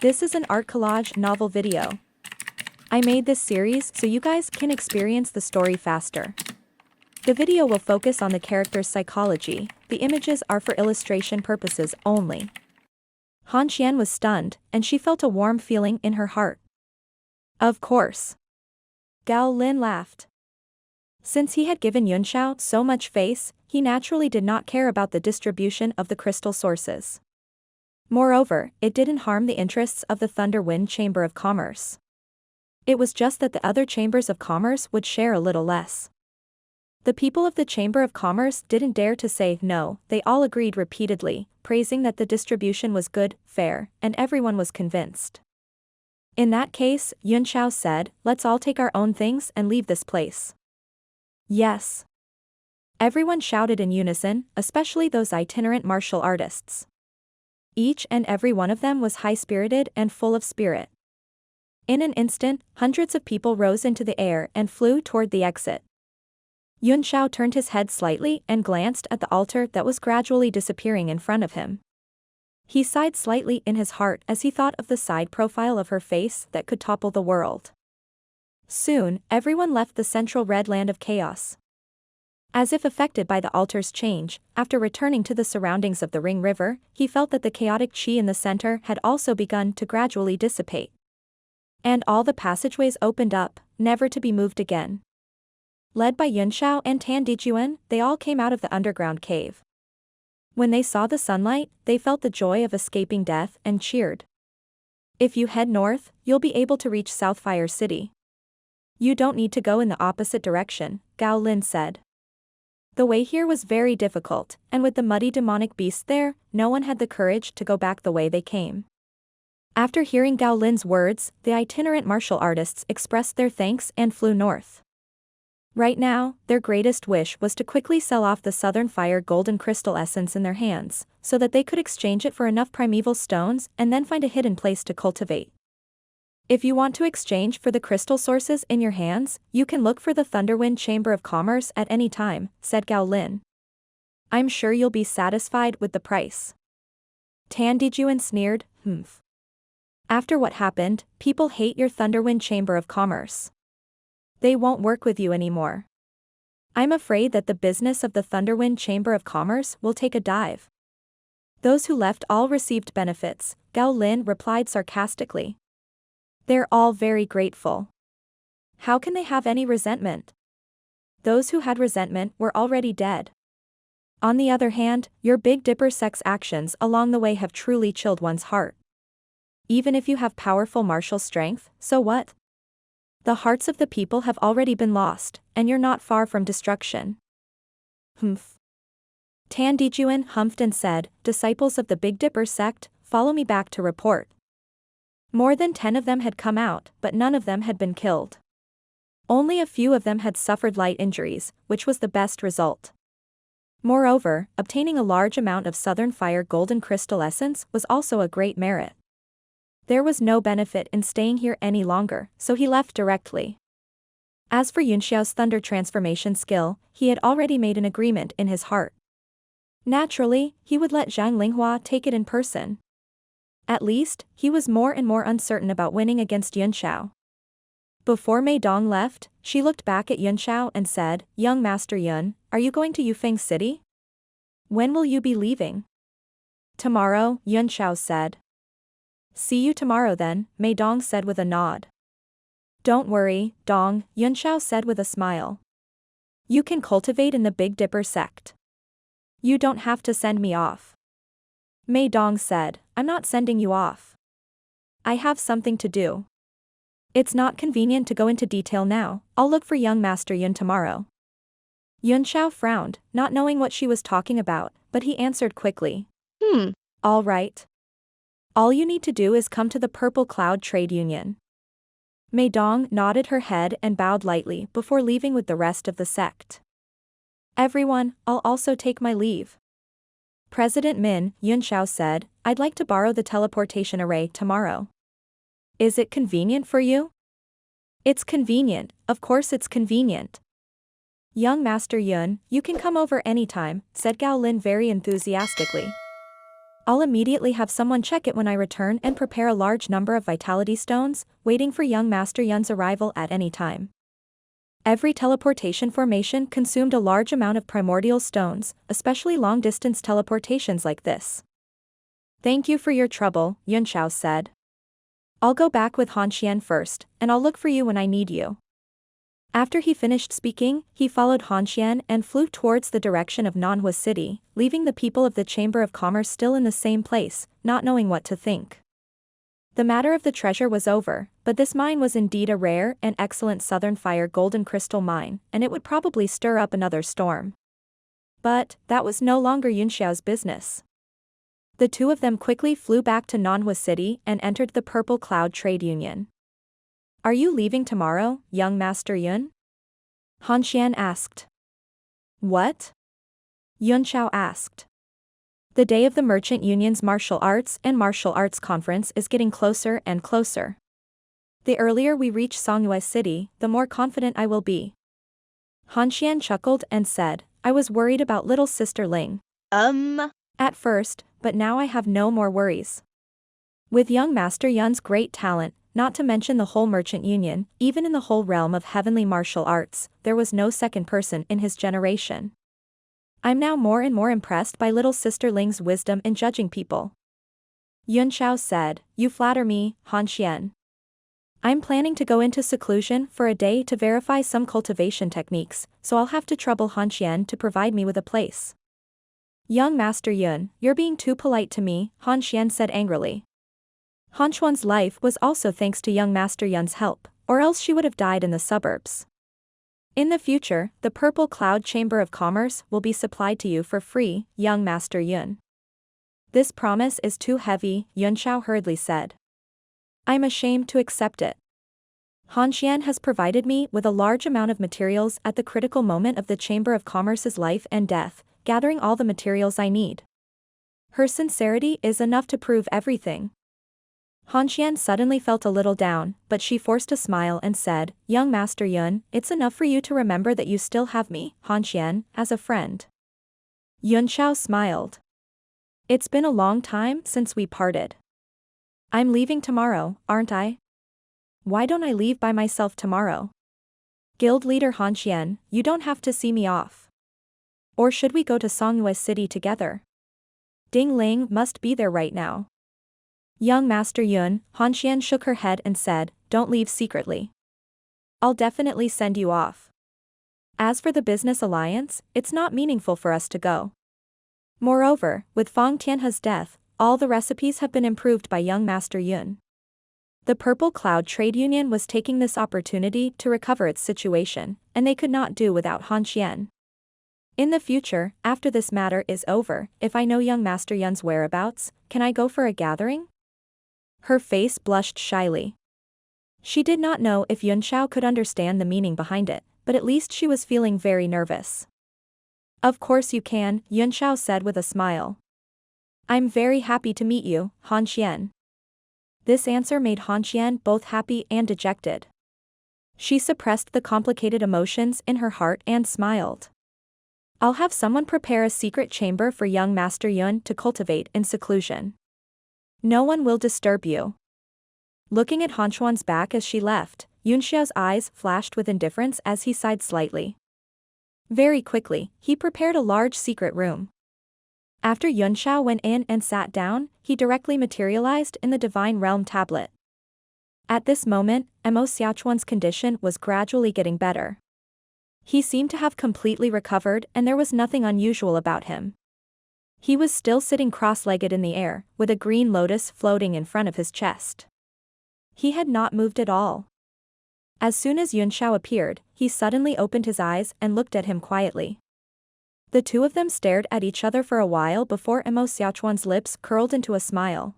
This is an art collage novel video. I made this series so you guys can experience the story faster. The video will focus on the character's psychology, the images are for illustration purposes only. Han Xian was stunned, and she felt a warm feeling in her heart. Of course. Gao Lin laughed. Since he had given Yunxiao so much face, he naturally did not care about the distribution of the crystal sources. Moreover, it didn't harm the interests of the Thunder Wind Chamber of Commerce. It was just that the other chambers of commerce would share a little less. The people of the Chamber of Commerce didn't dare to say no, they all agreed repeatedly, praising that the distribution was good, fair, and everyone was convinced. In that case, Yunxiao said, let's all take our own things and leave this place. Yes. Everyone shouted in unison, especially those itinerant martial artists. Each and every one of them was high-spirited and full of spirit. In an instant, hundreds of people rose into the air and flew toward the exit. Yunxiao turned his head slightly and glanced at the altar that was gradually disappearing in front of him. He sighed slightly in his heart as he thought of the side profile of her face that could topple the world. Soon, everyone left the central red land of chaos. As if affected by the altar's change, after returning to the surroundings of the Ring River, he felt that the chaotic qi in the center had also begun to gradually dissipate. And all the passageways opened up, never to be moved again. Led by Yunxiao and Tan Dijuan, they all came out of the underground cave. When they saw the sunlight, they felt the joy of escaping death and cheered. If you head north, you'll be able to reach Southfire City. You don't need to go in the opposite direction, Gao Lin said. The way here was very difficult, and with the muddy demonic beasts there, no one had the courage to go back the way they came. After hearing Gao Lin's words, the itinerant martial artists expressed their thanks and flew north. Right now, their greatest wish was to quickly sell off the Southern Fire golden crystal essence in their hands, so that they could exchange it for enough primeval stones and then find a hidden place to cultivate. If you want to exchange for the crystal sources in your hands, you can look for the Thunderwind Chamber of Commerce at any time, said Gao Lin. I'm sure you'll be satisfied with the price. Tan Dijuan sneered, After what happened, people hate your Thunderwind Chamber of Commerce. They won't work with you anymore. I'm afraid that the business of the Thunderwind Chamber of Commerce will take a dive. Those who left all received benefits, Gao Lin replied sarcastically. They're all very grateful. How can they have any resentment? Those who had resentment were already dead. On the other hand, your Big Dipper sect's actions along the way have truly chilled one's heart. Even if you have powerful martial strength, so what? The hearts of the people have already been lost, and you're not far from destruction. Tan Dijuan humphed and said, disciples of the Big Dipper sect, follow me back to report. More than 10 of them had come out, but none of them had been killed. Only a few of them had suffered light injuries, which was the best result. Moreover, obtaining a large amount of Southern Fire golden crystal essence was also a great merit. There was no benefit in staying here any longer, so he left directly. As for Yunxiao's thunder transformation skill, he had already made an agreement in his heart. Naturally, he would let Zhang Linghua take it in person. At least, he was more and more uncertain about winning against Yunxiao. Before Mei Dong left, she looked back at Yunxiao and said, Young Master Yun, are you going to Yufeng City? When will you be leaving? Tomorrow, Yunxiao said. See you tomorrow then, Mei Dong said with a nod. Don't worry, Dong, Yunxiao said with a smile. You can cultivate in the Big Dipper sect. You don't have to send me off. Mei Dong said, I'm not sending you off. I have something to do. It's not convenient to go into detail now, I'll look for young Master Yun tomorrow. Yunxiao frowned, not knowing what she was talking about, but he answered quickly. All right. All you need to do is come to the Purple Cloud Trade Union. Mei Dong nodded her head and bowed lightly before leaving with the rest of the sect. Everyone, I'll also take my leave. President Min, Yunxiao said, I'd like to borrow the teleportation array tomorrow. Is it convenient for you? It's convenient, of course it's convenient. Young Master Yun, you can come over anytime, said Gao Lin very enthusiastically. I'll immediately have someone check it when I return and prepare a large number of vitality stones, waiting for young Master Yun's arrival at any time. Every teleportation formation consumed a large amount of primordial stones, especially long-distance teleportations like this. Thank you for your trouble, Yunxiao said. I'll go back with Han Xian first, and I'll look for you when I need you. After he finished speaking, he followed Han Xian and flew towards the direction of Nanhua City, leaving the people of the Chamber of Commerce still in the same place, not knowing what to think. The matter of the treasure was over, but this mine was indeed a rare and excellent Southern Fire golden crystal mine, and it would probably stir up another storm. But that was no longer Yunxiao's business. The two of them quickly flew back to Nanhua City and entered the Purple Cloud Trade Union. Are you leaving tomorrow, young Master Yun? Han Xian asked. What? Yunxiao asked. The day of the Merchant Union's Martial Arts Conference is getting closer and closer. The earlier we reach Songyue City, the more confident I will be. Han Xian chuckled and said, I was worried about little sister Ling. At first, but now I have no more worries. With young Master Yun's great talent, not to mention the whole Merchant Union, even in the whole realm of heavenly martial arts, there was no second person in his generation. I'm now more and more impressed by little sister Ling's wisdom in judging people. Yunxiao said, You flatter me, Han Xian. I'm planning to go into seclusion for a day to verify some cultivation techniques, so I'll have to trouble Han Xian to provide me with a place. Young Master Yun, you're being too polite to me, Han Xian said angrily. Han Xuan's life was also thanks to young Master Yun's help, or else she would have died in the suburbs. In the future, the Purple Cloud Chamber of Commerce will be supplied to you for free, young Master Yun. This promise is too heavy, Yunxiao hurriedly said. I'm ashamed to accept it. Han Xian has provided me with a large amount of materials at the critical moment of the Chamber of Commerce's life and death, gathering all the materials I need. Her sincerity is enough to prove everything. Han Xian suddenly felt a little down, but she forced a smile and said, Young Master Yun, it's enough for you to remember that you still have me, Han Xian, as a friend. Yunxiao smiled. It's been a long time since we parted. I'm leaving tomorrow, aren't I? Why don't I leave by myself tomorrow? Guild leader Han Xian, you don't have to see me off. Or should we go to Songyue City together? Ding Ling must be there right now. Young Master Yun, Han Xian shook her head and said, Don't leave secretly. I'll definitely send you off. As for the business alliance, it's not meaningful for us to go. Moreover, with Fang Tianhe's death, all the recipes have been improved by young Master Yun. The Purple Cloud Trade Union was taking this opportunity to recover its situation, and they could not do without Han Xian. In the future, after this matter is over, if I know young Master Yun's whereabouts, can I go for a gathering? Her face blushed shyly. She did not know if Yunxiao could understand the meaning behind it, but at least she was feeling very nervous. Of course you can, Yunxiao said with a smile. I'm very happy to meet you, Han Xian. This answer made Han Xian both happy and dejected. She suppressed the complicated emotions in her heart and smiled. I'll have someone prepare a secret chamber for young Master Yun to cultivate in seclusion. No one will disturb you. Looking at Han Xuan's back as she left, Yunxiao's eyes flashed with indifference as he sighed slightly. Very quickly, he prepared a large secret room. After Yunxiao went in and sat down, he directly materialized in the Divine Realm tablet. At this moment, Mo Xiaochuan's condition was gradually getting better. He seemed to have completely recovered and there was nothing unusual about him. He was still sitting cross-legged in the air, with a green lotus floating in front of his chest. He had not moved at all. As soon as Yunxiao appeared, he suddenly opened his eyes and looked at him quietly. The two of them stared at each other for a while before Mo Xiaochuan's lips curled into a smile.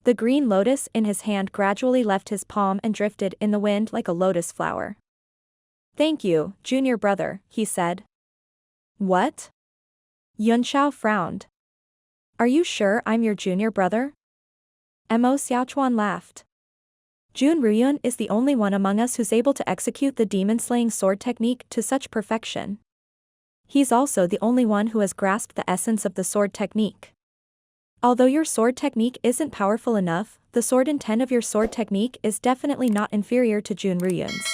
The green lotus in his hand gradually left his palm and drifted in the wind like a lotus flower. Thank you, junior brother, he said. What? Yunxiao frowned. Are you sure I'm your junior brother? Mo Xiaochuan laughed. Jun Ruyun is the only one among us who's able to execute the demon-slaying sword technique to such perfection. He's also the only one who has grasped the essence of the sword technique. Although your sword technique isn't powerful enough, the sword intent of your sword technique is definitely not inferior to Jun Ryun's.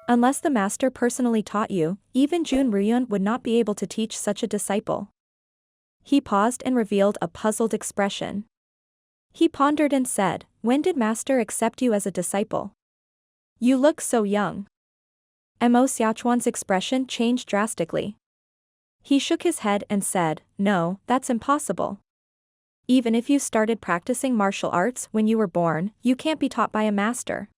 Unless the master personally taught you, even Jun Ryun would not be able to teach such a disciple. He paused and revealed a puzzled expression. He pondered and said, "When did master accept you as a disciple? You look so young." Mo Xiaochuan's expression changed drastically. He shook his head and said, "No, that's impossible. Even if you started practicing martial arts when you were born, you can't be taught by a master."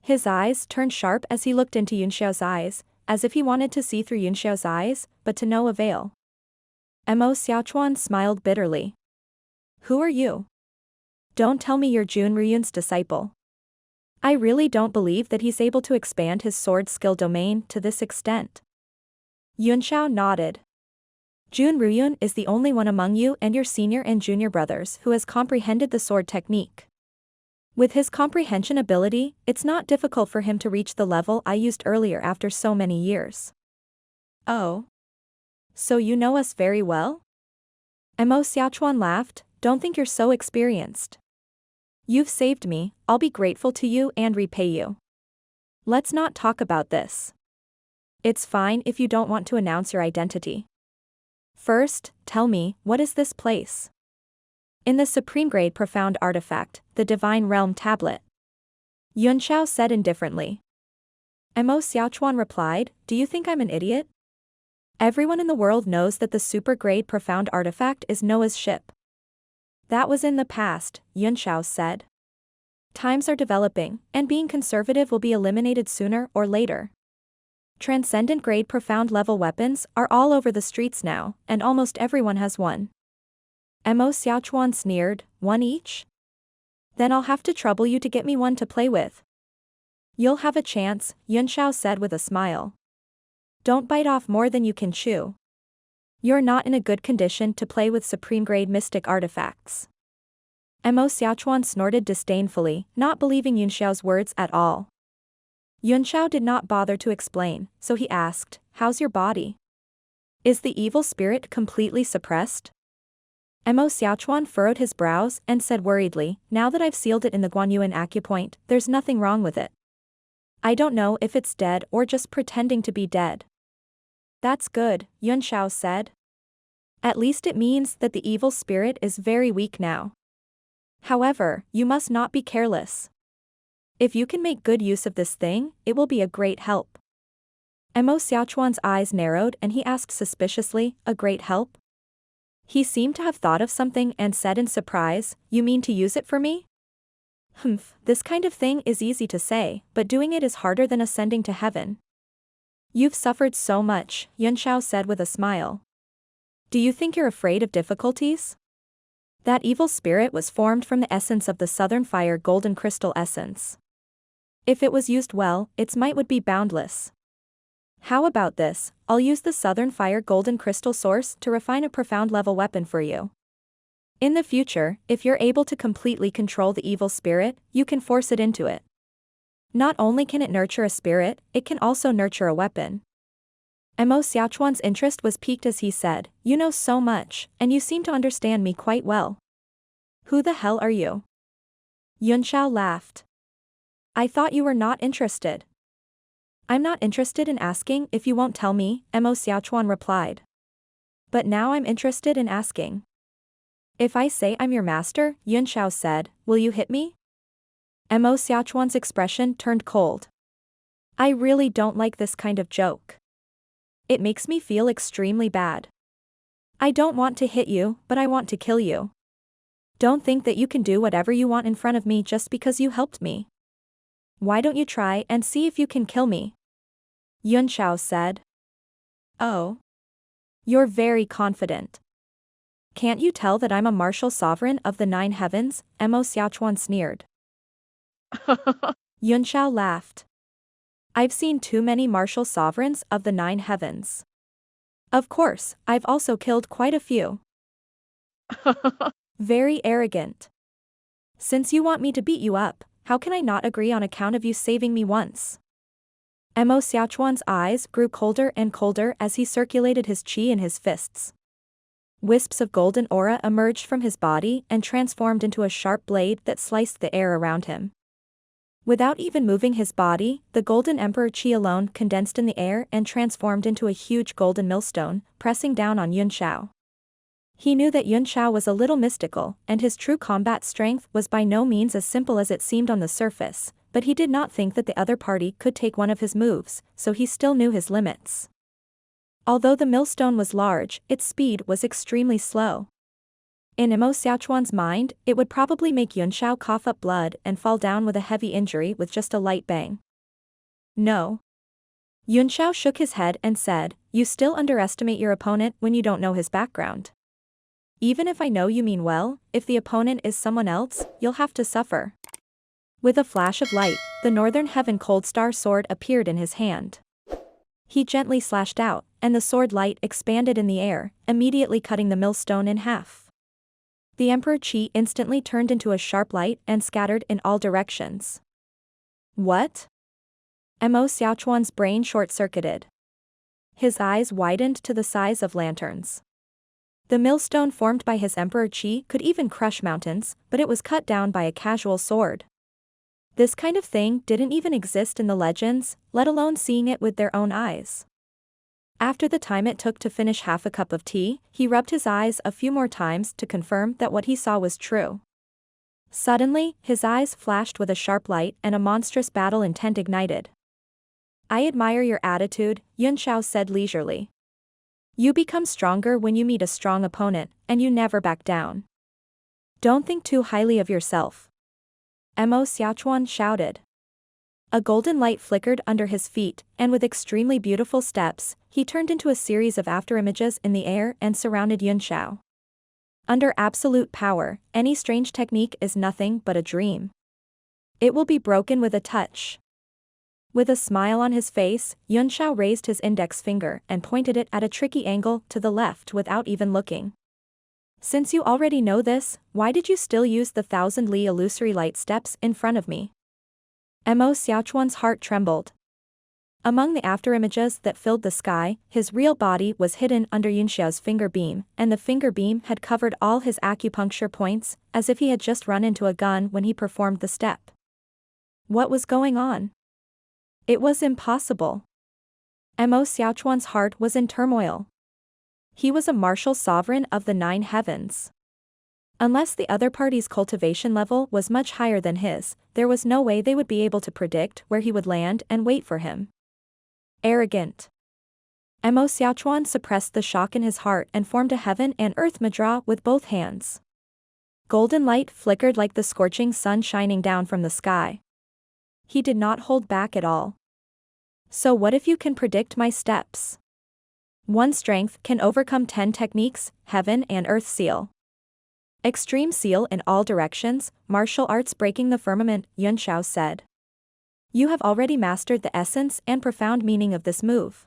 His eyes turned sharp as he looked into Yunxiao's eyes, as if he wanted to see through Yunxiao's eyes, but to no avail. Mo Xiaochuan smiled bitterly. "Who are you? Don't tell me you're Jun Ryun's disciple. I really don't believe that he's able to expand his sword skill domain to this extent." Yunxiao nodded. "Jun Ryun is the only one among you and your senior and junior brothers who has comprehended the sword technique. With his comprehension ability, it's not difficult for him to reach the level I used earlier after so many years." "Oh. So you know us very well?" Mo Xiaochuan laughed. "Don't think you're so experienced. You've saved me, I'll be grateful to you and repay you. Let's not talk about this. It's fine if you don't want to announce your identity. First, tell me, what is this place?" "In the supreme grade profound artifact, the Divine Realm Tablet," Yunxiao said indifferently. Mo Xiaochuan replied, "Do you think I'm an idiot? Everyone in the world knows that the super grade profound artifact is Noah's ship." "That was in the past," Yunxiao said. "Times are developing, and being conservative will be eliminated sooner or later. Transcendent grade profound level weapons are all over the streets now, and almost everyone has one." Mo Xiaochuan sneered, "One each? Then I'll have to trouble you to get me one to play with." "You'll have a chance," Yunxiao said with a smile. "Don't bite off more than you can chew. You're not in a good condition to play with supreme-grade mystic artifacts." Mo Xiaochuan snorted disdainfully, not believing Yunxiao's words at all. Yunxiao did not bother to explain, so he asked, "How's your body? Is the evil spirit completely suppressed?" Mo Xiaochuan furrowed his brows and said worriedly, "Now that I've sealed it in the Guanyuan acupoint, there's nothing wrong with it. I don't know if it's dead or just pretending to be dead." "That's good," Yunxiao said. "At least it means that the evil spirit is very weak now. However, you must not be careless. If you can make good use of this thing, it will be a great help." Mo Xiaochuan's eyes narrowed and he asked suspiciously, "A great help?" He seemed to have thought of something and said in surprise, "You mean to use it for me?" "Humph, this kind of thing is easy to say, but doing it is harder than ascending to heaven." "You've suffered so much," Yunxiao said with a smile. "Do you think you're afraid of difficulties? That evil spirit was formed from the essence of the Southern Fire Golden Crystal Essence. If it was used well, its might would be boundless. How about this, I'll use the Southern Fire Golden Crystal Source to refine a profound level weapon for you. In the future, if you're able to completely control the evil spirit, you can force it into it. Not only can it nurture a spirit, it can also nurture a weapon." Mo Xiaochuan's interest was piqued as he said, "You know so much, and you seem to understand me quite well. Who the hell are you?" Yunxiao laughed. "I thought you were not interested." "I'm not interested in asking if you won't tell me," Mo Xiaochuan replied. "But now I'm interested in asking. If I say I'm your master," Yunxiao said, "will you hit me?" Mo Xiaochuan's expression turned cold. "I really don't like this kind of joke. It makes me feel extremely bad. I don't want to hit you, but I want to kill you. Don't think that you can do whatever you want in front of me just because you helped me. Why don't you try and see if you can kill me?" Yunxiao said. "Oh. You're very confident. Can't you tell that I'm a martial sovereign of the 9 heavens?" Mo Xiaochuan sneered. Yunxiao laughed. "I've seen too many martial sovereigns of the 9 heavens. Of course, I've also killed quite a few." "Very arrogant. Since you want me to beat you up, how can I not agree on account of you saving me once?" Mo Xiaochuan's eyes grew colder and colder as he circulated his qi in his fists. Wisps of golden aura emerged from his body and transformed into a sharp blade that sliced the air around him. Without even moving his body, the golden emperor chi alone condensed in the air and transformed into a huge golden millstone, pressing down on Yun Xiao. He knew that Yun Xiao was a little mystical, and his true combat strength was by no means as simple as it seemed on the surface, but he did not think that the other party could take one of his moves, so he still knew his limits. Although the millstone was large, its speed was extremely slow. In Imo Xiaochuan's mind, it would probably make Yun Xiao cough up blood and fall down with a heavy injury with just a light bang. No. Yun Xiao shook his head and said, "You still underestimate your opponent when you don't know his background. Even if I know you mean well, if the opponent is someone else, you'll have to suffer." With a flash of light, the Northern Heaven Cold Star sword appeared in his hand. He gently slashed out, and the sword light expanded in the air, immediately cutting the millstone in half. The Emperor Qi instantly turned into a sharp light and scattered in all directions. What? Mo Xiaochuan's brain short-circuited. His eyes widened to the size of lanterns. The millstone formed by his Emperor Qi could even crush mountains, but it was cut down by a casual sword. This kind of thing didn't even exist in the legends, let alone seeing it with their own eyes. After the time it took to finish half a cup of tea, he rubbed his eyes a few more times to confirm that what he saw was true. Suddenly, his eyes flashed with a sharp light and a monstrous battle intent ignited. "I admire your attitude," Yun Xiao said leisurely. "You become stronger when you meet a strong opponent, and you never back down. Don't think too highly of yourself." Mo Xiaochuan shouted. A golden light flickered under his feet, and with extremely beautiful steps, he turned into a series of afterimages in the air and surrounded Yun Xiao. Under absolute power, any strange technique is nothing but a dream. It will be broken with a touch. With a smile on his face, Yun Xiao raised his index finger and pointed it at a tricky angle to the left without even looking. "Since you already know this, why did you still use the 1,000 Li illusory light steps in front of me?" Mo Xiaochuan's heart trembled. Among the afterimages that filled the sky, his real body was hidden under Yun Xiao's finger beam, and the finger beam had covered all his acupuncture points, as if he had just run into a gun when he performed the step. What was going on? It was impossible. Mo Xiaochuan's heart was in turmoil. He was a martial sovereign of the 9 heavens. Unless the other party's cultivation level was much higher than his, there was no way they would be able to predict where he would land and wait for him. Arrogant. Mo Xiaochuan suppressed the shock in his heart and formed a heaven and earth mudra with both hands. Golden light flickered like the scorching sun shining down from the sky. He did not hold back at all. "So what if you can predict my steps? One strength can overcome 10 techniques, heaven and earth seal. Extreme seal in all directions, martial arts breaking the firmament," Yun Xiao said. "You have already mastered the essence and profound meaning of this move."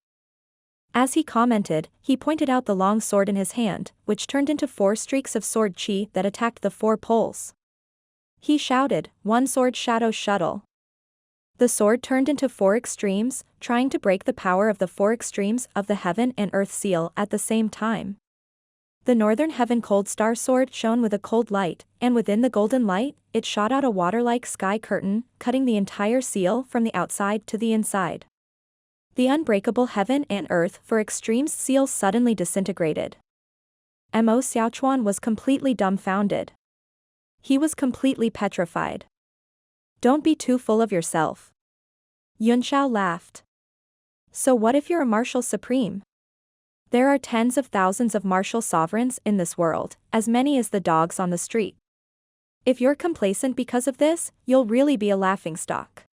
As he commented, he pointed out the long sword in his hand, which turned into 4 streaks of sword qi that attacked the 4 poles. He shouted, "One sword shadow shuttle." The sword turned into 4 extremes, trying to break the power of the 4 extremes of the heaven and earth seal at the same time. The Northern Heaven Cold Star sword shone with a cold light, and within the golden light, it shot out a water-like sky curtain, cutting the entire seal from the outside to the inside. The unbreakable heaven and earth for extremes seal suddenly disintegrated. Mo Xiaochuan was completely dumbfounded. He was completely petrified. "Don't be too full of yourself." Yun Xiao laughed. "So what if you're a martial supreme? There are tens of thousands of martial sovereigns in this world, as many as the dogs on the street. If you're complacent because of this, you'll really be a laughingstock."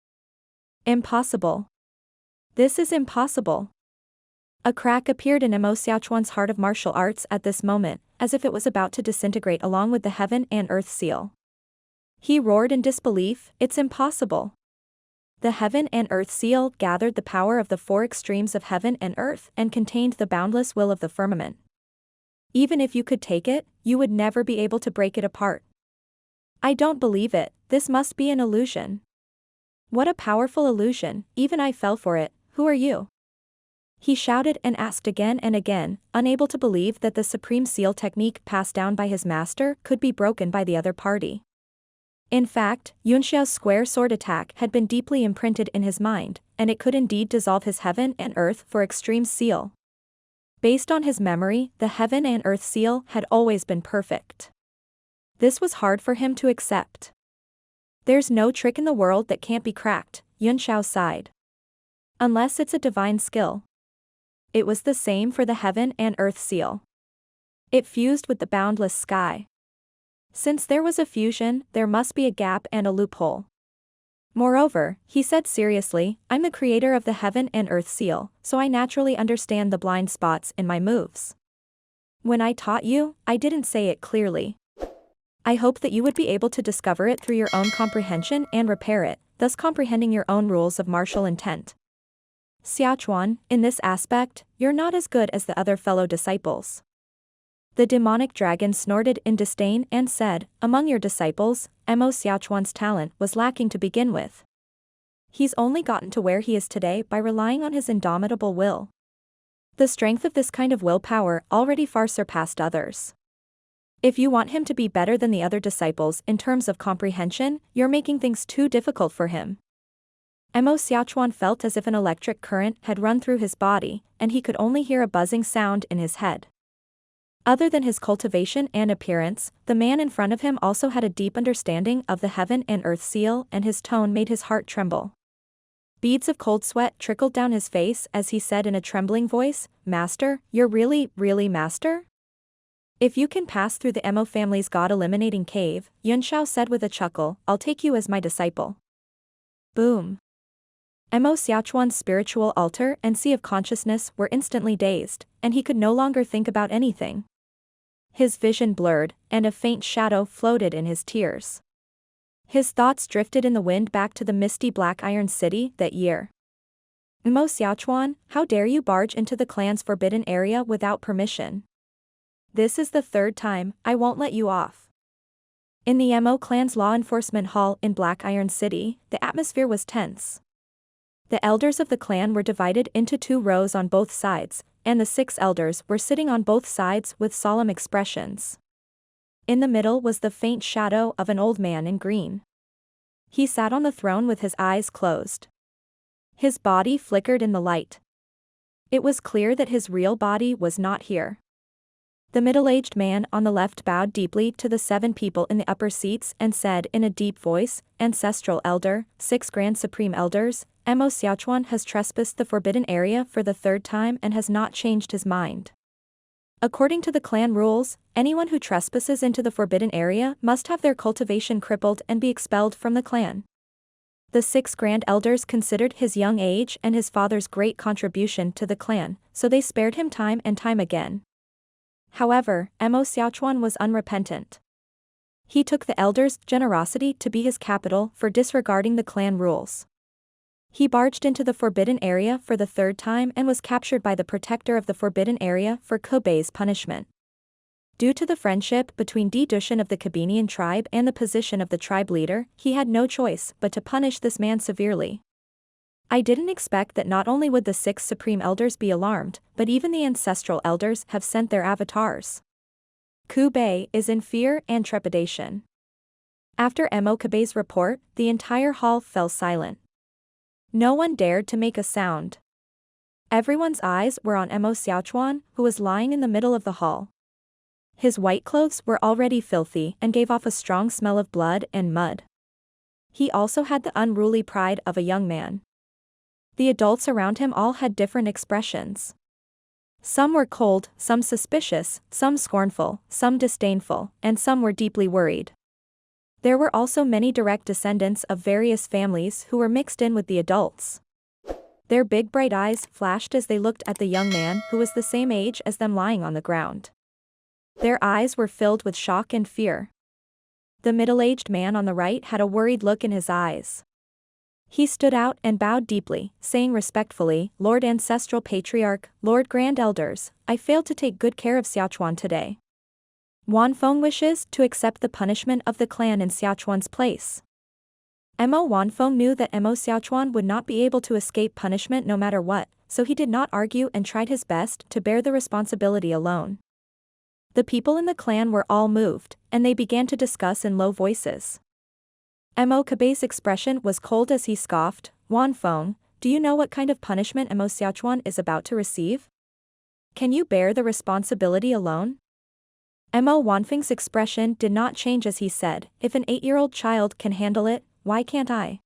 "Impossible. This is impossible." A crack appeared in Mo Xiaochuan's heart of martial arts at this moment, as if it was about to disintegrate along with the heaven and earth seal. He roared in disbelief, "It's impossible." The heaven and earth seal gathered the power of the 4 extremes of heaven and earth and contained the boundless will of the firmament. Even if you could take it, you would never be able to break it apart. "I don't believe it, this must be an illusion." "What a powerful illusion, even I fell for it. Who are you?" He shouted and asked again and again, unable to believe that the supreme seal technique passed down by his master could be broken by the other party. In fact, Yunxiao's square sword attack had been deeply imprinted in his mind, and it could indeed dissolve his heaven and earth for extreme seal. Based on his memory, the heaven and earth seal had always been perfect. This was hard for him to accept. There's no trick in the world that can't be cracked, Yunxiao sighed. Unless it's a divine skill. It was the same for the heaven and earth seal. It fused with the boundless sky. Since there was a fusion, there must be a gap and a loophole. Moreover, he said seriously, I'm the creator of the heaven and earth seal, so I naturally understand the blind spots in my moves. When I taught you, I didn't say it clearly. I hope that you would be able to discover it through your own comprehension and repair it, thus comprehending your own rules of martial intent. Xiaochuan, in this aspect, you're not as good as the other fellow disciples. The demonic dragon snorted in disdain and said, among your disciples, Mo Xiaochuan's talent was lacking to begin with. He's only gotten to where he is today by relying on his indomitable will. The strength of this kind of willpower already far surpassed others. If you want him to be better than the other disciples in terms of comprehension, you're making things too difficult for him. Mo Xiaochuan felt as if an electric current had run through his body, and he could only hear a buzzing sound in his head. Other than his cultivation and appearance, the man in front of him also had a deep understanding of the heaven and earth seal, and his tone made his heart tremble. Beads of cold sweat trickled down his face as he said in a trembling voice, Master, you're really master? If you can pass through the Mo family's god-eliminating cave, Yunxiao said with a chuckle, I'll take you as my disciple. Boom. Mo Xiaochuan's spiritual altar and sea of consciousness were instantly dazed, and he could no longer think about anything. His vision blurred, and a faint shadow floated in his tears. His thoughts drifted in the wind back to the misty Black Iron City that year. Mo Xiaochuan, how dare you barge into the clan's forbidden area without permission? This is the third time, I won't let you off. In the Mo clan's law enforcement hall in Black Iron City, the atmosphere was tense. The elders of the clan were divided into 2 rows on both sides, and the 6 elders were sitting on both sides with solemn expressions. In the middle was the faint shadow of an old man in green. He sat on the throne with his eyes closed. His body flickered in the light. It was clear that his real body was not here. The middle-aged man on the left bowed deeply to the 7 people in the upper seats and said in a deep voice, Ancestral Elder, 6 Grand Supreme Elders, Mo Xiaochuan has trespassed the forbidden area for the 3rd time and has not changed his mind. According to the clan rules, anyone who trespasses into the forbidden area must have their cultivation crippled and be expelled from the clan. The 6 Grand Elders considered his young age and his father's great contribution to the clan, so they spared him time and time again. However, Mo Xiaochuan was unrepentant. He took the elders' generosity to be his capital for disregarding the clan rules. He barged into the forbidden area for the 3rd time and was captured by the protector of the forbidden area for Koubei's punishment. Due to the friendship between Di Dushan of the Kabinian tribe and the position of the tribe leader, he had no choice but to punish this man severely. I didn't expect that not only would the 6 supreme elders be alarmed, but even the ancestral elders have sent their avatars. Koubei is in fear and trepidation. After Mo Koubei's report, the entire hall fell silent. No one dared to make a sound. Everyone's eyes were on Mo Xiaochuan, who was lying in the middle of the hall. His white clothes were already filthy and gave off a strong smell of blood and mud. He also had the unruly pride of a young man. The adults around him all had different expressions. Some were cold, some suspicious, some scornful, some disdainful, and some were deeply worried. There were also many direct descendants of various families who were mixed in with the adults. Their big bright eyes flashed as they looked at the young man who was the same age as them lying on the ground. Their eyes were filled with shock and fear. The middle-aged man on the right had a worried look in his eyes. He stood out and bowed deeply, saying respectfully, Lord Ancestral Patriarch, Lord Grand Elders, I failed to take good care of Xiaochuan today. Wanfeng wishes to accept the punishment of the clan in Xiaochuan's place. Wanfeng knew that Mo Xiaochuan would not be able to escape punishment no matter what, so he did not argue and tried his best to bear the responsibility alone. The people in the clan were all moved, and they began to discuss in low voices. Mo Kabei's expression was cold as he scoffed. Wan Feng, do you know what kind of punishment Mo Xiaochuan is about to receive? Can you bear the responsibility alone? Mo Wanfeng's expression did not change as he said, if an 8-year-old child can handle it, why can't I?